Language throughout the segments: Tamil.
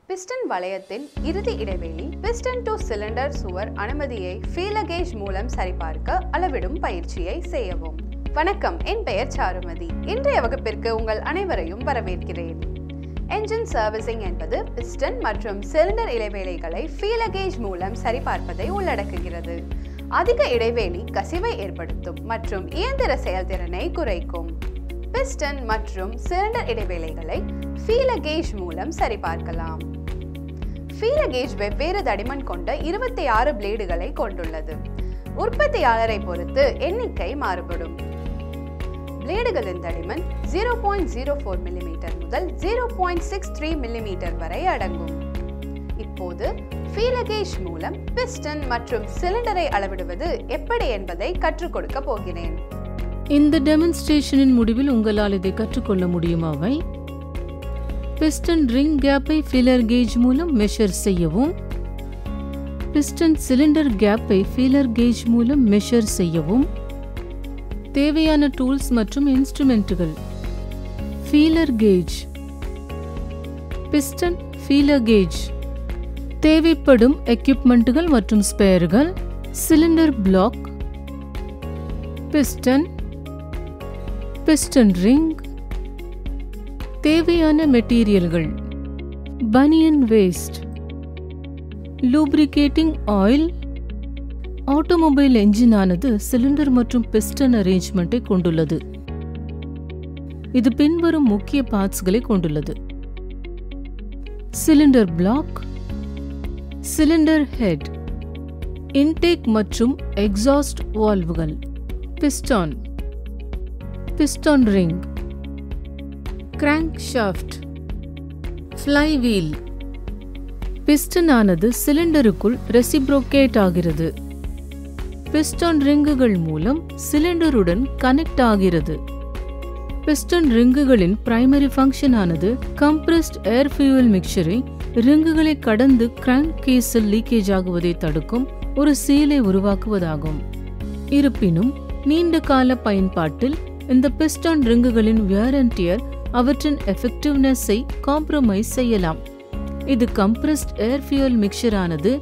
பிஸ்டன் வளையத்தின் இறுதி இடைவெளி பிஸ்டன் டு சிலிண்டர் சுவர் அனுமதியை ஃபீலர் கேஜ் மூலம் சரிபார்க்க அளவிடும் பயிற்சியை செய்யவும். வணக்கம், என் பெயர் சாருமதி. இன்றைய வகுப்பிற்கு உங்கள் அனைவரையும் வரவேற்கிறேன். என்ஜின் சர்வீசிங் என்பது பிஸ்டன் மற்றும் சிலிண்டர் இடைவேளைகளை ஃபீலர் கேஜ் மூலம் சரிபார்ப்பதை உள்ளடக்குகிறது. அதிக இடைவெளி கசிவை ஏற்படுத்தும் மற்றும் இயந்திர செயல்திறனை குறைக்கும். பிஸ்டன் மற்றும் சிலிண்டர் இடைவேளைகளை ஃபீலர் கேஜ் மூலம் சரிபார்க்கலாம். ஃபீலர் கேஜ் வெவ்வேறு தடிமன் கொண்ட 26 பிளேடுகளை கொண்டுள்ளது. உற்பத்தியாளரை பொறுத்து எண்ணிக்கை மாறுபடும். பிளேடுகளின் தடிமன் 0.04 mm முதல் 0.63 mm வரை அடங்கும். இப்போது ஃபீலர் கேஜ் மூலம் பிஸ்டன் மற்றும் சிலிண்டரை அளவிடுவது எப்படி என்பதை கற்றுக் கொடுக்க போகிறேன். இந்த டெமான்ஸ்ட்ரேஷனின் முடிவில் உங்களால் இதை கற்றுக்கொள்ள முடியுமாவை? பிஸ்டன் ரிங் கேப்பை ஃபீலர் கேஜ் மூலம் மெஷர் செய்யவும், பிஸ்டன் சிலிண்டர் கேப்பை ஃபீலர் கேஜ் மூலம் மெஷர் செய்யவும். தேவையான டூல்ஸ் மற்றும் இன்ஸ்ட்ருமெண்ட்டுகள்: feeler gauge, piston feeler gauge, தேவைப்படும் எக்யூப்மெண்ட்டுகள் மற்றும் ஸ்பேர்கள்: cylinder block, piston, piston ring. தேவையான மெட்டீரியல்கள்: banian waste, lubricating oil. Automobile engine ஆனது சிலிண்டர் மற்றும் பிஸ்டன் அரேஞ்ச்மெண்ட்டை கொண்டுள்ளது. இது பின்வரும் முக்கிய பார்ட்ஸ்களை கொண்டுள்ளது: cylinder block, cylinder head, intake மற்றும் எக்ஸாஸ்ட் வால்வுகள், piston, piston ring, crank shaft, flywheel. Piston ஆனது சிலிண்டருக்குள் ரெசிப்ரோகேட் ஆகிறது. பிஸ்டன் ரிங்குகள் மூலம் சிலிண்டருடன் கனெக்ட் ஆகிறது. பிஸ்டன் ரிங்குகளின் பிரைமரி ஃபங்க்ஷன் ஆனது கம்ப்ரஸ்ட் ஏர் ஃபியூயல் மிக்சரை ரிங்குகளை கடந்து கிராங்க் கேஸில் லீக்கேஜ் ஆகுவதை தடுக்கும் ஒரு சீலை உருவாக்குவதாகும். இருப்பினும் நீண்ட கால பயன்பாட்டில் இந்த பிஸ்டன் ரிங்குகளின் வியர் அண்ட் டியர் அவற்றின் எஃபெக்டிவ்னஸை காம்ப்ரமைஸ் செய்யலாம். இது கம்ப்ரஸ்ட் ஏர் ஃபியூயல் மிக்சர் ஆனது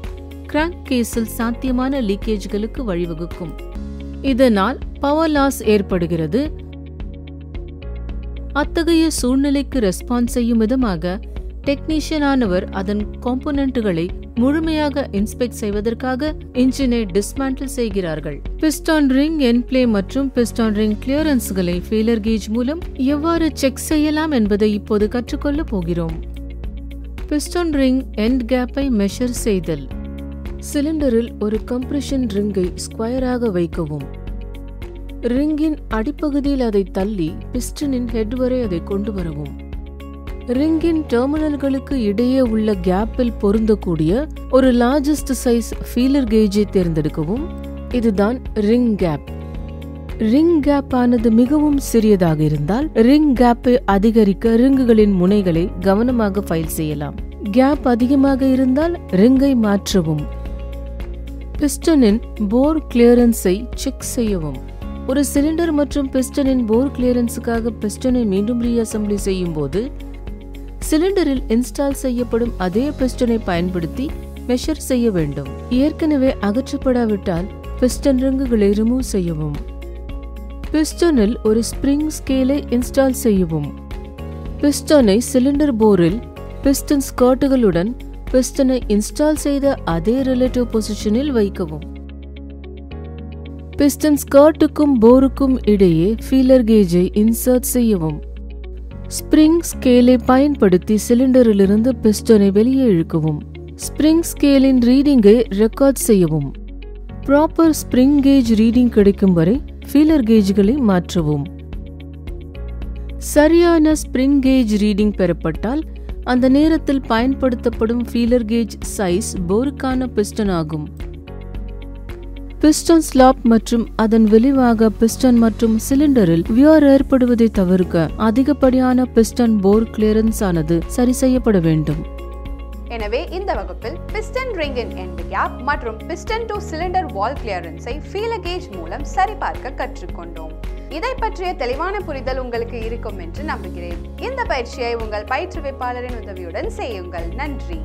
கிராங்க் கேஸில் சாத்தியமான லீக்கேஜ்களுக்கு வழிவகுக்கும். இதனால் பவர் லாஸ் ஏற்படுகிறது. அத்தகைய சூழ்நிலைக்கு ரெஸ்பான்ஸ் செய்யும் விதமாக டெக்னீஷியன் ஆனவர் அதன் காம்போனன்ட்களை முழுமையாக இன்ஸ்பெக்ட் செய்வதற்காக இன்ஜினை டிஸ்மேண்டில் செய்கிறார்கள். பிஸ்டான் ரிங் எண்ட் பிளே மற்றும் பிஸ்டான் ரிங் கிளியரன்ஸ்களை ஃபீலர் கேஜ் மூலம் எவ்வாறு செக் செய்யலாம் என்பதை இப்போது கற்றுக்கொள்ள போகிறோம். பிஸ்டான் ரிங் எண்ட் கேப்பை மெஷர் செய்தல். சிலிண்டரில் ஒரு கம்ப்ரெஷன் ரிங்கை ஸ்கொயராக வைக்கவும். ரிங்கின் அடிப்பகுதியில் அதை தள்ளி பிஸ்டனின் ஹெட் வரை அதை கொண்டு வரவும். ரிங்கின் டெர்மினல்களுக்கு இடையே உள்ள கேப்பில் பொருந்தக்கூடிய ஒரு லார்ஜஸ்ட் சைஸ் ஃபீலர் கேஜை தேர்ந்தெடுக்கவும். இதுதான் ரிங் கேப். ரிங் கேப் ஆனது மிகவும் சிறியதாக இருந்தால் ரிங் கேப்பை அதிகரிக்க ரிங்குகளின் முனைகளை கவனமாக ஃபைல் செய்யலாம். கேப் அதிகமாக இருந்தால் ரிங்கை மாற்றவும். பிஸ்டனின் போர் கிளியரன்ஸை செக் செய்யவும். ஒரு சிலிண்டர் மற்றும் பிஸ்டனின் போர் கிளியரன்ஸுக்காக பிஸ்டனை மீண்டும் ரீஅசெம்பிளி செய்யும் போது சிலிண்டரில் இன்ஸ்டால் செய்யப்படும் அதே பிஸ்டனை பயன்படுத்தி மெஷர் செய்ய வேண்டும். ஏற்கனவே அகற்றப்படாவிட்டால் பிஸ்டன் ரிங்குகளை ரிமூவ் செய்யவும். பிஸ்டனில் ஒரு ஸ்பிரிங் ஸ்கேலை இன்ஸ்டால் செய்யவும். பிஸ்டனை சிலிண்டர் போரில் பிஸ்டன் ஸ்கர்ட்டுகளுடன் பிஸ்டனை இன்ஸ்டால் செய்த அதே ரிலேட்டிவ் பொசிஷனில் வைக்கவும். பிஸ்டன் ஸ்கர்ட்டுக்கும் போருக்கும் இடையே ஃபீலர் கேஜை இன்சர்ட் செய்யவும். ஸ்பிரிங் ஸ்கேலை பயன்படுத்தி சிலிண்டரிலிருந்து பிஸ்டனை வெளியே இழுக்கவும். ஸ்பிரிங் ஸ்கேலின் ரீடிங்கை ரெக்கார்ட் செய்யவும். ப்ராப்பர் ஸ்பிரிங் கேஜ் ரீடிங் கிடைக்கும் வரை ஃபீலர் கேஜ்களை மாற்றவும். சரியான ஸ்பிரிங் கேஜ் ரீடிங் பெறப்பட்டால் அந்த நேரத்தில் பயன்படுத்தப்படும் ஃபீலர் கேஜ் சைஸ் போருக்கான பிஸ்டன் ஆகும். பிஸ்டன் ஸ்லாப் மற்றும் அதன் விளைவாக பிஸ்டன் மற்றும் சிலிண்டரில் வியர் ஏற்படுவதை தவிர்க்க அதிகப்படியான பிஸ்டன் போர் கிளியரன்ஸ் ஆனது சரி செய்யப்பட வேண்டும். எனவே இந்த வகுப்பில் பிஸ்டன் ரிங்கின் எண்ட் கேப் மற்றும் பிஸ்டன் டு சிலிண்டர் வால் கிளியரன்ஸை ஃபீலர் கேஜ் மூலம் சரிபார்க்க கற்றுக்கொண்டோம். இதை பற்றிய தெளிவான புரிதல் உங்களுக்கு இருக்கும் என்று நம்புகிறேன். இந்த பயிற்சியை உங்கள் பயிற்றுவிப்பாளரின் உதவியுடன் செய்யுங்கள். நன்றி.